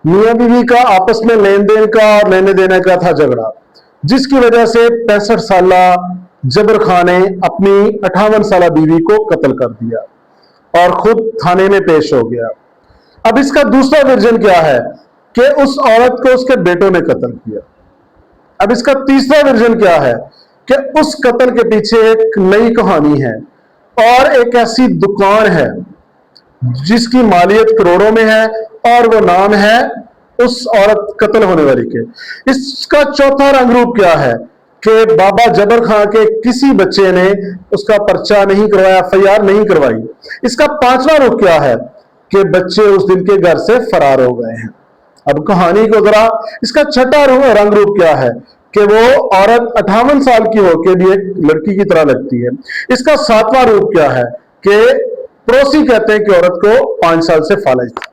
मियां बीवी का आपस में लेन देन का और लेने देने का था झगड़ा, जिसकी वजह से 65 साल जबर खान ने अपनी 58 साल बीवी को कत्ल कर दिया और खुद थाने में पेश हो गया। अब इसका दूसरा वर्जन क्या है कि उस औरत को उसके बेटों ने कत्ल किया। अब इसका तीसरा वर्जन क्या है कि उस कत्ल के पीछे एक नई कहानी है और एक ऐसी दुकान है जिसकी मालियत करोड़ों में है और वो नाम है उस औरत कत्ल होने वाली के। इसका चौथा रंग रूप क्या है कि बाबा जबर खां के किसी बच्चे ने उसका पर्चा नहीं करवाया, एफआईआर नहीं करवाई। इसका पांचवा रूप क्या है कि बच्चे उस दिन के घर से फरार हो गए हैं। अब कहानी को जरा, इसका छठा रंग रूप क्या है कि वो औरत 58 साल की होकर भी एक लड़की की तरह लगती है। इसका सातवां रूप क्या है कि पड़ोसी कहते हैं कि औरत को 5 साल से फालिज था।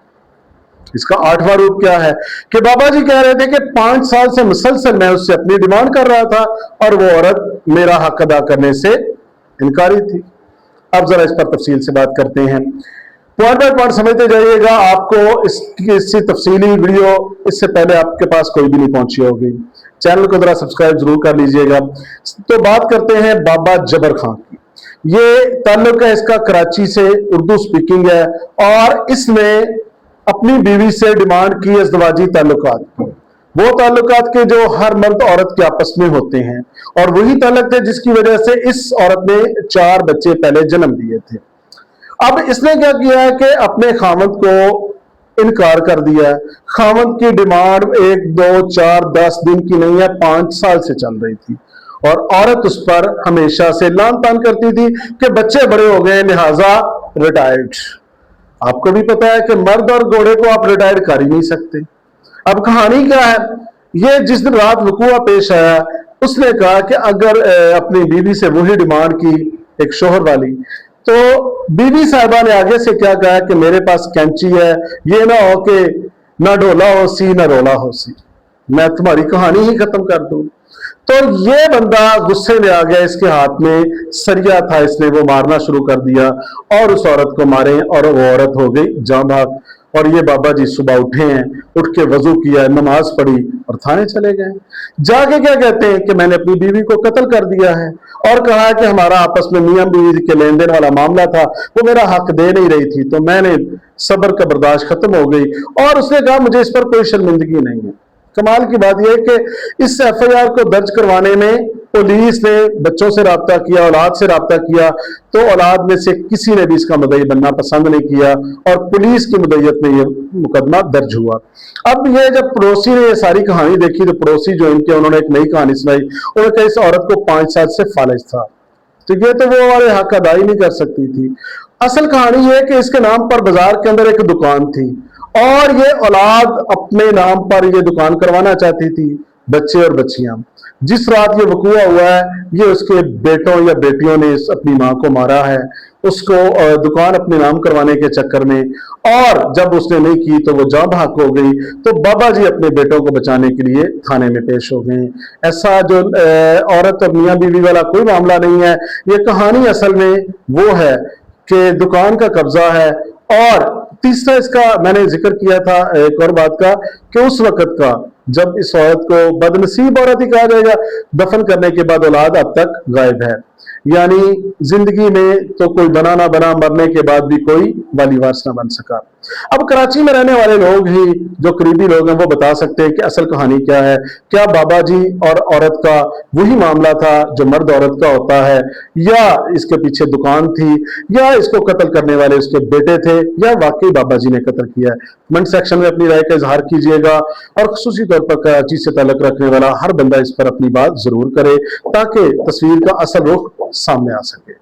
इसका आठवां रूप क्या है कि बाबा जी कह रहे थे कि 5 साल से मुसलसल मैं उससे अपनी डिमांड कर रहा था और वो औरत मेरा हक अदा करने से इनकारी थी। अब जरा इस पर तफसील से बात करते हैं, पॉइंट बाय पॉइंट समझते जाइएगा। आपको इसकी तफसीली वीडियो इससे पहले आपके पास कोई भी नहीं पहुंची होगी। चैनल को जरा सब्सक्राइब जरूर कर लीजिएगा। तो बात करते हैं बाबा जबर खां की। ये ताल्लुक है इसका कराची से, उर्दू स्पीकिंग है और इसने अपनी बीवी से डिमांड की अज़दवाजी ताल्लुकात की, वो ताल्लुकात के जो हर मर्द औरत के आपस में होते हैं, और वही ताल्लुक थे जिसकी वजह से इस औरत ने 4 बच्चे पहले जन्म दिए थे। अब इसने क्या किया है कि अपने खामद को इनकार कर दिया है। खामद की डिमांड 1, 2, 4, 10 दिन की नहीं है, 5 साल से चल रही थी और औरत उस पर हमेशा से लान तान करती थी कि बच्चे बड़े हो गए लिहाजा रिटायर्ड। आपको भी पता है कि मर्द और घोड़े को आप रिटायर्ड कर ही नहीं सकते। अब कहानी क्या है, ये जिस दिन रात वकूआ पेश आया उसने कहा कि अगर अपनी बीवी से वही डिमांड की एक शोहर वाली, तो बीवी साहबा ने आगे से क्या कहा कि मेरे पास कैंची है, ये ना हो कि ना ढोला हो सी ना रोला हो सी, मैं तुम्हारी कहानी ही खत्म कर दूं। तो ये बंदा गुस्से में आ गया, इसके हाथ में सरिया था, इसने वो मारना शुरू कर दिया और उस औरत को मारे और वो औरत हो गई जान भाग। और ये बाबा जी सुबह उठे हैं, उठ के वजू किया, नमाज पढ़ी और थाने चले गए। जाके क्या कहते हैं कि मैंने अपनी बीवी को कत्ल कर दिया है और कहा कि हमारा आपस में मियां बीवी के लेन देन वाला मामला था, वो मेरा हक दे नहीं रही थी, तो मैंने सब्र का बर्दाश्त खत्म हो गई। और उसने कहा मुझे इस पर कोई शर्मिंदगी नहीं है। कमाल की बात यह है कि इस एफआईआर को दर्ज करवाने में पुलिस ने बच्चों से राब्ता किया, औलाद से राब्ता किया, तो औलाद में से किसी ने भी इसका मुद्दई बनना पसंद नहीं किया और पुलिस की मुद्दईयत में यह मुकदमा दर्ज हुआ। अब ये जब पड़ोसी ने ये सारी कहानी देखी तो पड़ोसी जो इनके, उन्होंने एक नई कहानी सुनाई। उन्होंने कहा इस औरत को 5 साल से फालिज था, तो ये तो वो हमारे हक अदा ही नहीं कर सकती थी। असल कहानी ये है कि इसके नाम पर बाजार के अंदर एक दुकान थी और ये औलाद अपने नाम पर ये दुकान करवाना चाहती थी, बच्चे और बच्चियां। जिस रात ये वकूआ हुआ है, ये उसके बेटों या बेटियों ने अपनी मां को मारा है, उसको दुकान अपने नाम करवाने के चक्कर में, और जब उसने नहीं की तो वो जान भाग हो गई। तो बाबा जी अपने बेटों को बचाने के लिए थाने में पेश हो गए। ऐसा जो औरत और मियां बीवी वाला कोई मामला नहीं है। ये कहानी असल में वो है कि दुकान का कब्जा है। और तीसरा इसका मैंने जिक्र किया था एक और बात का कि उस वक्त का जब इस औरत को बदनसीब औरत ही कहा जाएगा, दफन करने के बाद औलाद अब तक गायब है। यानी जिंदगी में तो कोई बना ना बना, मरने के बाद भी कोई वाली वारिस ना बन सका। अब कराची में रहने वाले लोग ही, जो करीबी लोग हैं, वो बता सकते हैं कि असल कहानी क्या है। क्या बाबा जी और औरत का वही मामला था जो मर्द औरत का होता है, या इसके पीछे दुकान थी, या इसको कत्ल करने वाले उसके बेटे थे, या वाकई बाबा जी ने कत्ल किया है? कमेंट सेक्शन में अपनी राय का इजहार कीजिएगा और खुसूसी तौर पर कराची से ताल्लुक रखने वाला हर बंदा इस पर अपनी बात जरूर करे ताकि तस्वीर का असल रुख सामने आ सके।